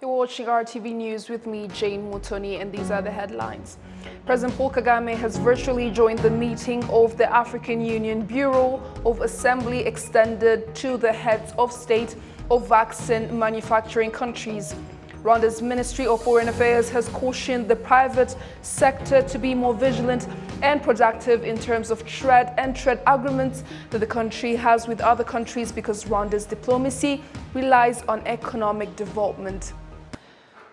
You're watching RTV News with me, Jane Mutoni, and these are the headlines. President Paul Kagame has virtually joined the meeting of the African Union Bureau of Assembly extended to the heads of state of vaccine manufacturing countries. Rwanda's Ministry of Foreign Affairs has cautioned the private sector to be more vigilant and productive in terms of trade agreements that the country has with other countries because Rwanda's diplomacy relies on economic development.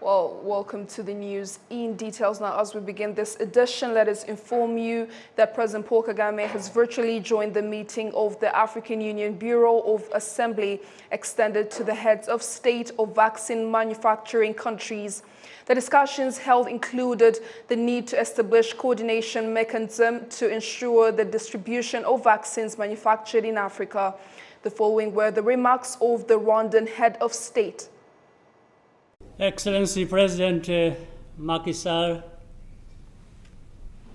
Well, welcome to the news in details. Now, as we begin this edition, let us inform you that President Paul Kagame has virtually joined the meeting of the African Union Bureau of Assembly extended to the heads of state of vaccine manufacturing countries. The discussions held included the need to establish coordination mechanism to ensure the distribution of vaccines manufactured in Africa. The following were the remarks of the Rwandan head of state. Excellency President Macky Sall,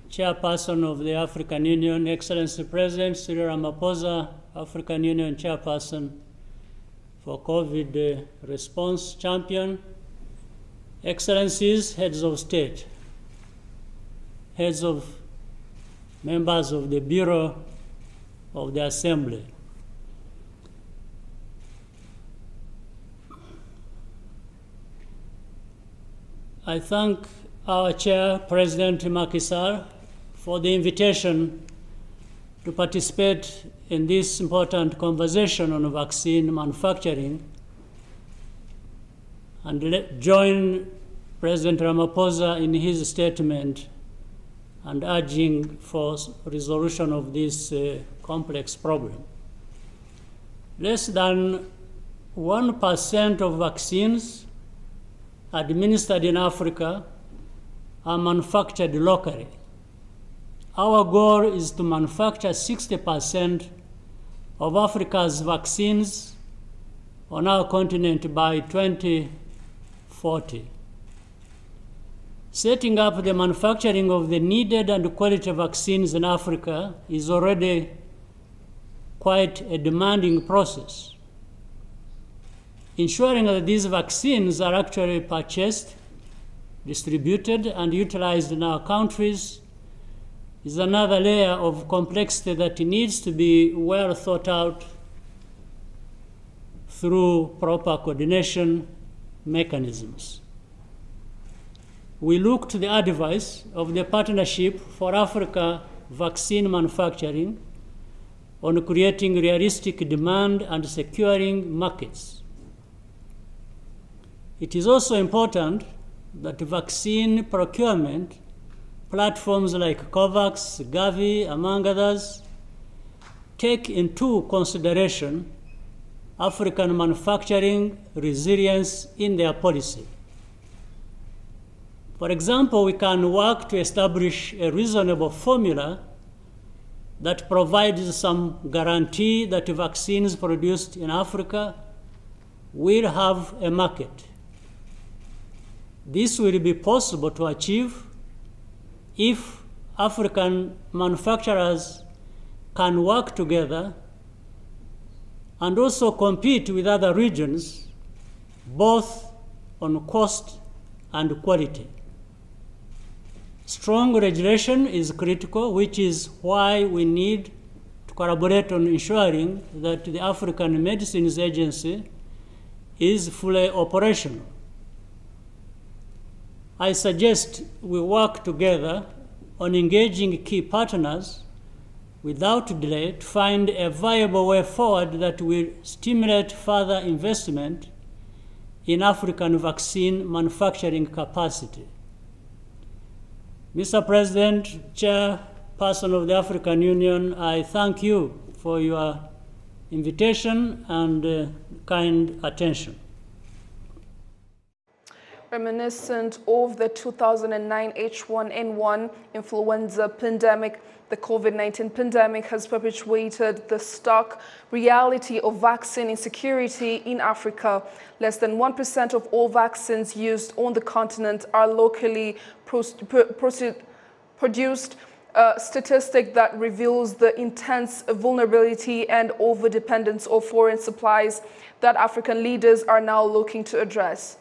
Chairperson of the African Union, Excellency President Cyril Ramaphosa, African Union Chairperson for COVID Response Champion, Excellencies, Heads of State, Heads of Members of the Bureau of the Assembly, I thank our Chair, President Macky Sall, for the invitation to participate in this important conversation on vaccine manufacturing and join President Ramaphosa in his statement and urging for resolution of this complex problem. Less than 1% of vaccines administered in Africa are manufactured locally. Our goal is to manufacture 60% of Africa's vaccines on our continent by 2040. Setting up the manufacturing of the needed and quality vaccines in Africa is already quite a demanding process. Ensuring that these vaccines are actually purchased, distributed, and utilized in our countries is another layer of complexity that needs to be well thought out through proper coordination mechanisms. We look to the advice of the Partnership for Africa Vaccine Manufacturing on creating realistic demand and securing markets. It is also important that vaccine procurement platforms like COVAX, Gavi, among others, take into consideration African manufacturing resilience in their policy. For example, we can work to establish a reasonable formula that provides some guarantee that vaccines produced in Africa will have a market. This will be possible to achieve if African manufacturers can work together and also compete with other regions, both on cost and quality. Strong regulation is critical, which is why we need to collaborate on ensuring that the African Medicines Agency is fully operational. I suggest we work together on engaging key partners without delay to find a viable way forward that will stimulate further investment in African vaccine manufacturing capacity. Mr. President, Chairperson of the African Union, I thank you for your invitation and kind attention. Reminiscent of the 2009 H1N1 influenza pandemic, the COVID-19 pandemic has perpetuated the stark reality of vaccine insecurity in Africa. Less than 1% of all vaccines used on the continent are locally produced, a statistic that reveals the intense vulnerability and overdependence of foreign supplies that African leaders are now looking to address.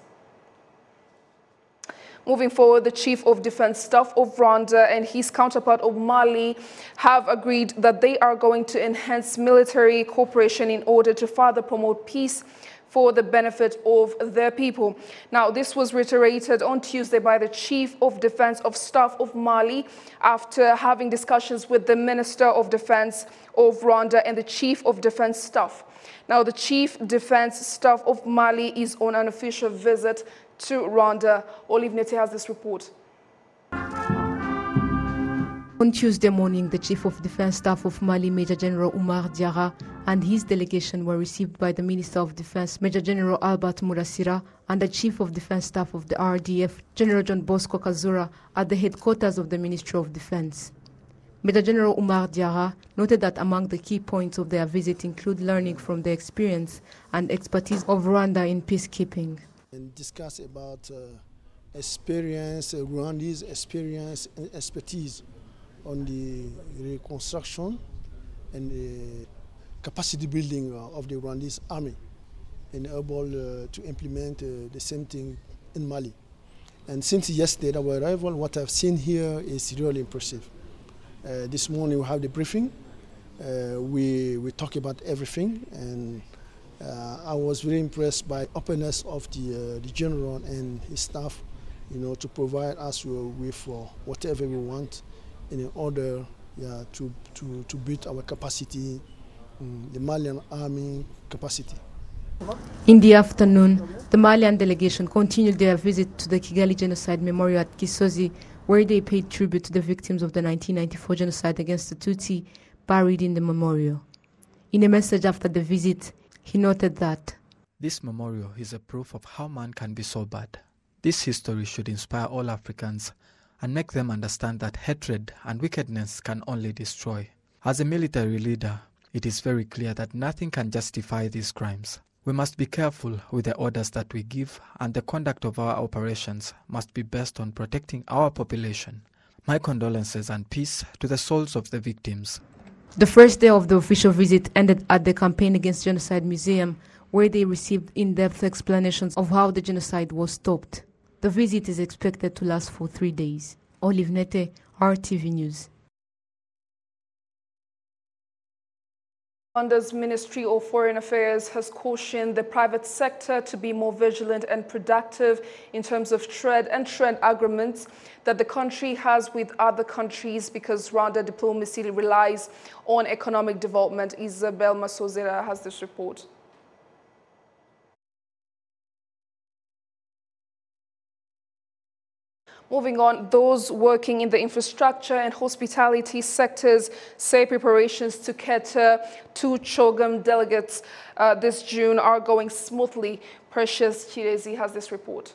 Moving forward, the Chief of Defense Staff of Rwanda and his counterpart of Mali have agreed that they are going to enhance military cooperation in order to further promote peace for the benefit of their people. Now, this was reiterated on Tuesday by the Chief of Defense of Staff of Mali after having discussions with the Minister of Defense of Rwanda and the Chief of Defense Staff. Now, the Chief Defense Staff of Mali is on an official visit to Rwanda. Olive Nete has this report. On Tuesday morning, the Chief of Defense Staff of Mali, Major General Oumar Diarra, and his delegation were received by the Minister of Defense, Major General Albert Murasira, and the Chief of Defense Staff of the RDF, General John Bosco Kazura, at the headquarters of the Ministry of Defense. Major General Oumar Diarra noted that among the key points of their visit include learning from the experience and expertise of Rwanda in peacekeeping. And discuss about experience, Rwanda's experience and expertise on the reconstruction and the capacity building of the Rwandese army, and able to implement the same thing in Mali. And since yesterday, our arrival, what I've seen here is really impressive. This morning we have the briefing. We talk about everything, and I was very impressed by the openness of the general and his staff, to provide us with whatever we want in order to build our capacity, the Malian army capacity. In the afternoon, the Malian delegation continued their visit to the Kigali Genocide Memorial at Gisozi, where they paid tribute to the victims of the 1994 genocide against the Tutsi buried in the memorial. In a message after the visit, he noted that this memorial is a proof of how man can be so bad. This history should inspire all Africans and make them understand that hatred and wickedness can only destroy. As a military leader, it is very clear that nothing can justify these crimes. We must be careful with the orders that we give, and the conduct of our operations must be based on protecting our population. My condolences and peace to the souls of the victims. The first day of the official visit ended at the Campaign Against Genocide Museum, where they received in-depth explanations of how the genocide was stopped. The visit is expected to last for 3 days. Olive Nete, RTV News. Rwanda's Ministry of Foreign Affairs has cautioned the private sector to be more vigilant and productive in terms of trade agreements that the country has with other countries, because Rwanda diplomacy relies on economic development. Isabel Masozera has this report. Moving on, those working in the infrastructure and hospitality sectors say preparations to cater to CHOGM delegates this June are going smoothly. Precious Chirezi has this report.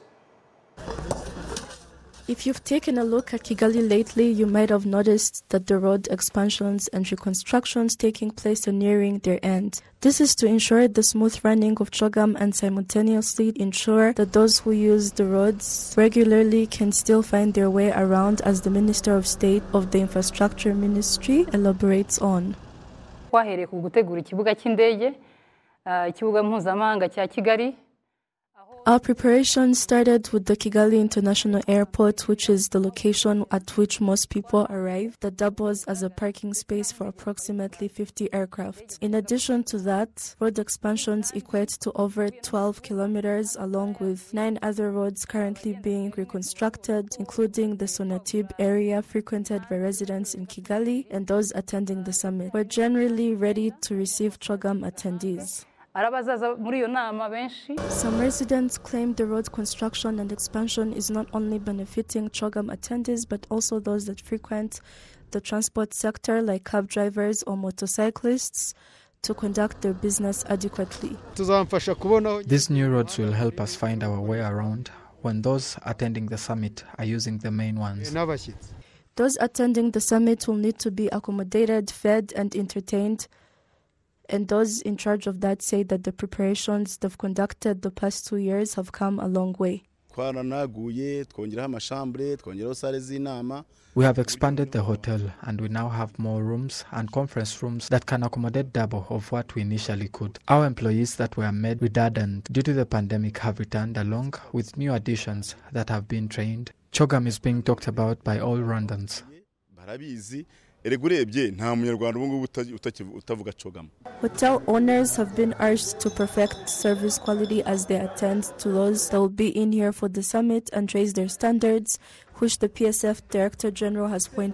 If you've taken a look at Kigali lately, you might have noticed that the road expansions and reconstructions taking place are nearing their end. This is to ensure the smooth running of CHOGM and simultaneously ensure that those who use the roads regularly can still find their way around, as the Minister of State of the Infrastructure Ministry elaborates on. Twahereye ku gutegura ikibuga cy'indege, ikibuga mpuzamahanga cya Kigali. Our preparations started with the Kigali International Airport, which is the location at which most people arrive, that doubles as a parking space for approximately 50 aircraft. In addition to that, road expansions equate to over 12 kilometers, along with 9 other roads currently being reconstructed, including the Sonatube area frequented by residents in Kigali and those attending the summit. We're generally ready to receive CHOGM attendees. Some residents claim the road construction and expansion is not only benefiting CHOGM attendees, but also those that frequent the transport sector, like cab drivers or motorcyclists, to conduct their business adequately. These new roads will help us find our way around when those attending the summit are using the main ones. Those attending the summit will need to be accommodated, fed, and entertained. And those in charge of that say that the preparations they've conducted the past 2 years have come a long way. We have expanded the hotel and we now have more rooms and conference rooms that can accommodate double of what we initially could. Our employees that were made redundant due to the pandemic have returned along with new additions that have been trained. CHOGM is being talked about by all Rwandans. Hotel owners have been urged to perfect service quality as they attend to those that will be in here for the summit and raise their standards, which the PSF Director General has pointed.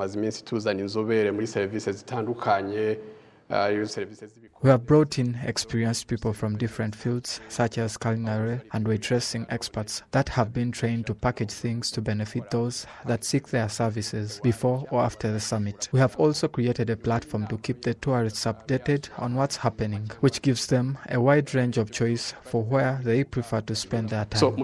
We have brought in experienced people from different fields, such as culinary and waitressing experts that have been trained to package things to benefit those that seek their services before or after the summit. We have also created a platform to keep the tourists updated on what's happening, which gives them a wide range of choice for where they prefer to spend their time.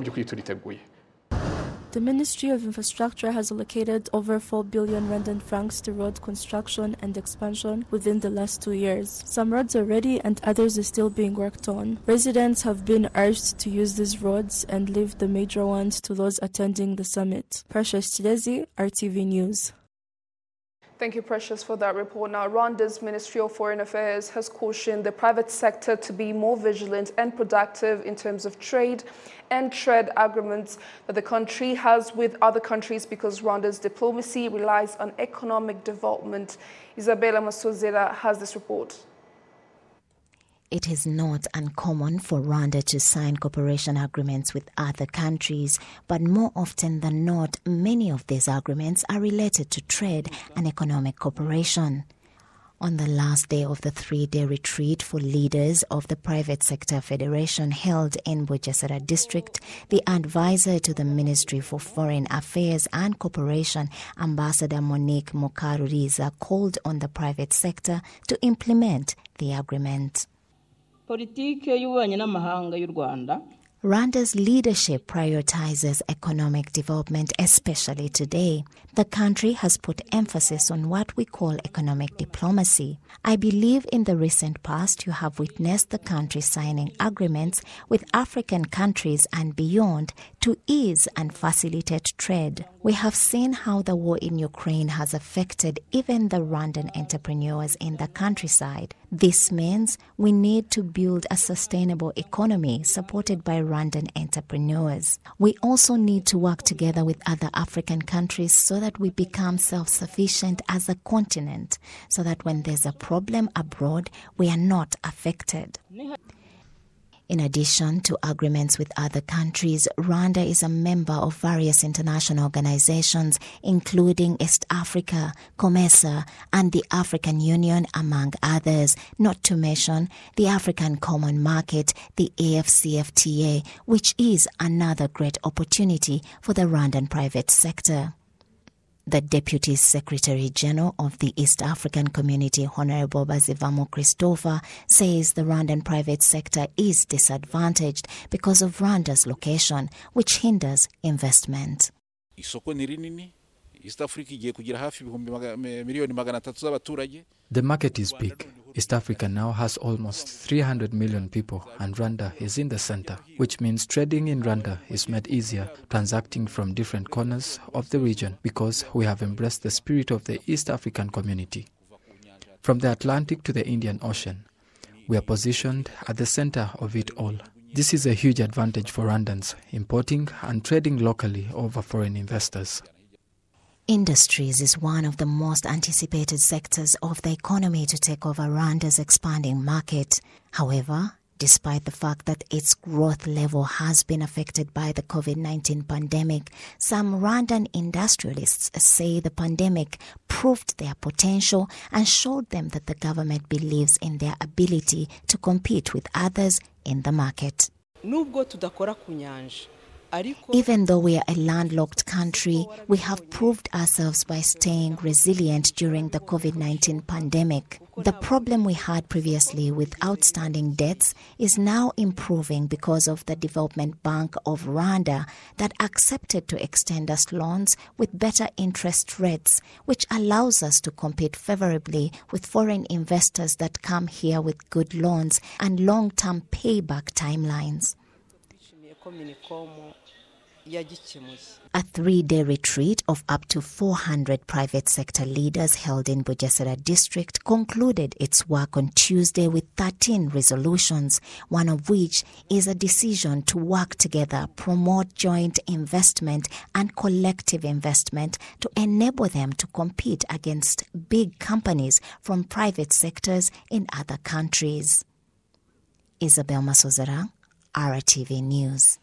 The Ministry of Infrastructure has allocated over 4 billion Rwandan francs to road construction and expansion within the last 2 years. Some roads are ready and others are still being worked on. Residents have been urged to use these roads and leave the major ones to those attending the summit. Precious Chidezi, RTV News. Thank you, Precious, for that report. Now, Rwanda's Ministry of Foreign Affairs has cautioned the private sector to be more vigilant and productive in terms of trade and trade agreements that the country has with other countries because Rwanda's diplomacy relies on economic development. Isabella Masozera has this report. It is not uncommon for Rwanda to sign cooperation agreements with other countries, but more often than not, many of these agreements are related to trade and economic cooperation. On the last day of the 3-day retreat for leaders of the Private Sector Federation held in Bugesera district, the advisor to the Ministry for Foreign Affairs and Cooperation, Ambassador Monique Mukaruriza, called on the private sector to implement the agreement. Rwanda's leadership prioritizes economic development, especially today. The country has put emphasis on what we call economic diplomacy. I believe in the recent past you have witnessed the country signing agreements with African countries and beyond to ease and facilitate trade. We have seen how the war in Ukraine has affected even the Rwandan entrepreneurs in the countryside. This means we need to build a sustainable economy supported by Rwandan entrepreneurs. We also need to work together with other African countries so that we become self-sufficient as a continent, so that when there's a problem abroad, we are not affected. In addition to agreements with other countries, Rwanda is a member of various international organizations, including East Africa, COMESA, and the African Union, among others, not to mention the African Common Market, the AFCFTA, which is another great opportunity for the Rwandan private sector. The Deputy Secretary General of the East African Community, Honorable Bazivamo Christopher, says the Rwandan private sector is disadvantaged because of Rwanda's location, which hinders investment. The market is big. East Africa now has almost 300 million people and Rwanda is in the center, which means trading in Rwanda is made easier, transacting from different corners of the region because we have embraced the spirit of the East African community. From the Atlantic to the Indian Ocean, we are positioned at the center of it all. This is a huge advantage for Rwandans, importing and trading locally over foreign investors. Industries is one of the most anticipated sectors of the economy to take over Rwanda's expanding market. However, despite the fact that its growth level has been affected by the COVID-19 pandemic, some Rwandan industrialists say the pandemic proved their potential and showed them that the government believes in their ability to compete with others in the market. Even though we are a landlocked country, we have proved ourselves by staying resilient during the COVID-19 pandemic. The problem we had previously with outstanding debts is now improving because of the Development Bank of Rwanda that accepted to extend us loans with better interest rates, which allows us to compete favorably with foreign investors that come here with good loans and long-term payback timelines. A 3-day retreat of up to 400 private sector leaders held in Bugesera district concluded its work on Tuesday with 13 resolutions, one of which is a decision to work together, promote joint investment and collective investment to enable them to compete against big companies from private sectors in other countries. Isabel Masozera, RWANDA News.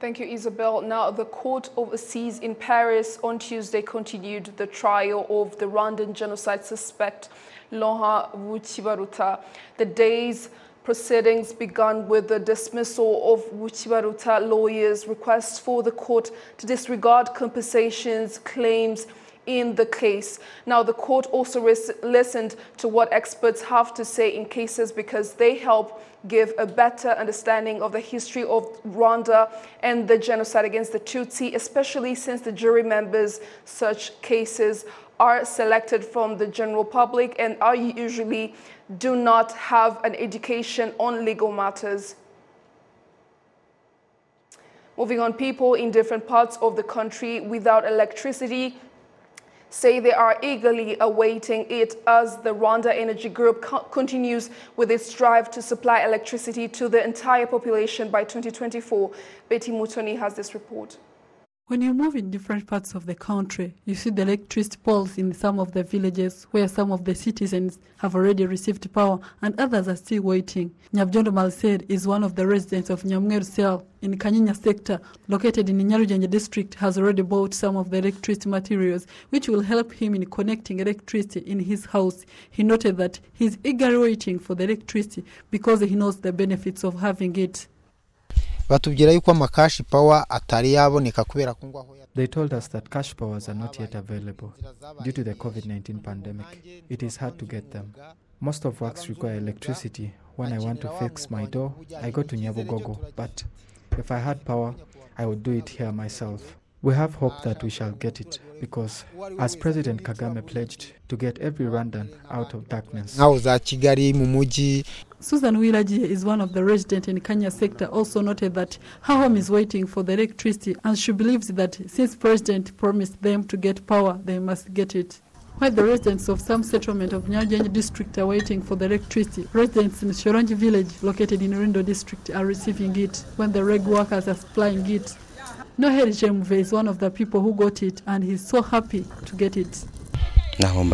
Thank you, Isabel. Now, the court of assize in Paris on Tuesday continued the trial of the Rwandan genocide suspect, Laurent Wuchibaruta. The day's proceedings began with the dismissal of Wuchibaruta lawyers' request for the court to disregard compensations claims in the case. Now, the court also listened to what experts have to say in cases because they help give a better understanding of the history of Rwanda and the genocide against the Tutsi, especially since the jury members such cases are selected from the general public and are usually do not have an education on legal matters. Moving on, people in different parts of the country without electricity say they are eagerly awaiting it as the Rwanda Energy Group continues with its drive to supply electricity to the entire population by 2024. Betty Mutoni has this report. When you move in different parts of the country, you see the electricity poles in some of the villages where some of the citizens have already received power and others are still waiting. Nyabjondo Malsed is one of the residents of Nyamweru Cell in Kanyinya sector, located in Nyarugenge district, has already bought some of the electricity materials, which will help him in connecting electricity in his house. He noted that he's eagerly waiting for the electricity because he knows the benefits of having it. They told us that cash powers are not yet available due to the COVID-19 pandemic. It is hard to get them. Most of works require electricity. When I want to fix my door, I go to Nyabugogo, but if I had power, I would do it here myself. We have hope that we shall get it because, as President Kagame pledged to get every Rwandan out of darkness. Susan Wilaji is one of the residents in Kenya sector, also noted that her home is waiting for the electricity and she believes that since President promised them to get power, they must get it. While the residents of some settlement of Nyarugenge district are waiting for the electricity, residents in Shorongi village, located in Urindo district, are receiving it when the reg workers are supplying it. Noheli Jemve is one of the people who got it and he's so happy to get it. I was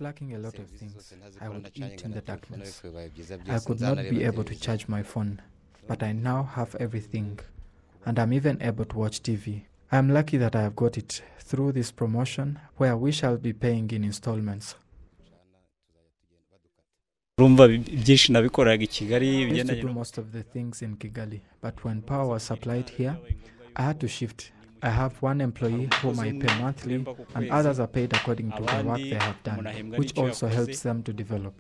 lacking a lot of things. I would eat in the darkness. I could not be able to charge my phone, but I now have everything, and I'm even able to watch TV. I am lucky that I have got it through this promotion, where we shall be paying in installments. I used to do most of the things in Kigali, but when power was supplied here, I had to shift. I have one employee whom I pay monthly, and others are paid according to the work they have done, which also helps them to develop.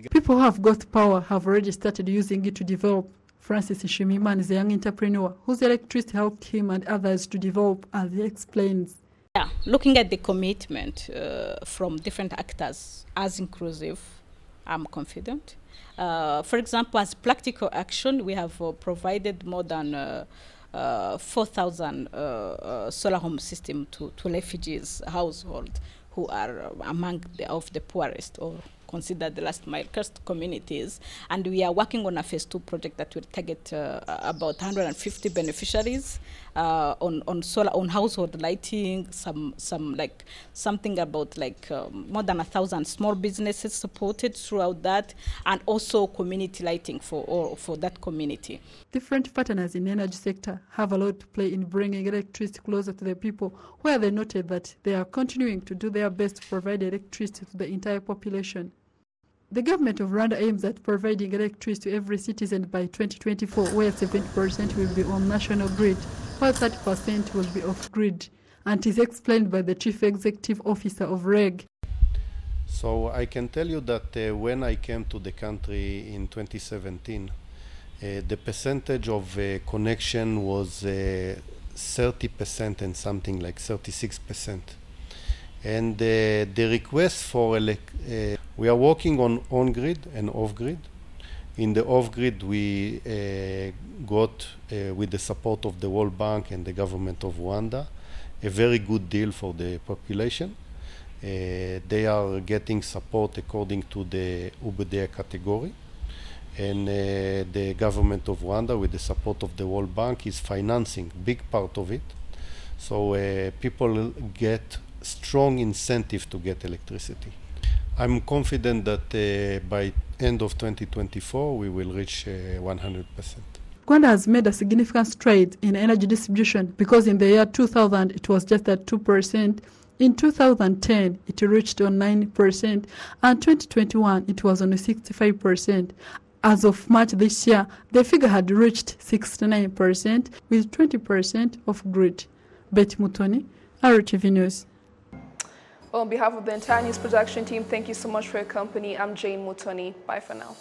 People who have got power have already started using it to develop. Francis Shimiman is a young entrepreneur whose electricity helped him and others to develop, as he explains. Yeah, looking at the commitment from different actors as inclusive, I'm confident. For example, as practical action, we have provided more than 4,000 solar home system to refugees household who are among the poorest or considered the last mile cursed communities, and we are working on a phase 2 project that will target about 150 beneficiaries on solar, on household lighting, something about more than 1,000 small businesses supported throughout that, and also community lighting for that community. Different partners in the energy sector have a lot to play in bringing electricity closer to the people, where they noted that they are continuing to do their best to provide electricity to the entire population. The government of Rwanda aims at providing electricity to every citizen by 2024, where 70% will be on national grid, while 30% will be off-grid, and is explained by the Chief Executive Officer of REG. So I can tell you that when I came to the country in 2017, the percentage of connection was 30% and something like 36%. And the request for we are working on grid and off-grid. In the off-grid, we got, with the support of the World Bank and the government of Rwanda, a very good deal for the population. They are getting support according to the UBDA category. And the government of Rwanda, with the support of the World Bank, is financing big part of it. So people get strong incentive to get electricity. I'm confident that by end of 2024, we will reach 100%. Rwanda has made a significant stride in energy distribution because in the year 2000, it was just at 2%. In 2010, it reached on 9%, and 2021, it was on 65%. As of March this year, the figure had reached 69%, with 20% of grid. Betty Mutoni, RWANdaTV News. Well, on behalf of the entire news production team, thank you so much for your company. I'm Jane Mutoni. Bye for now.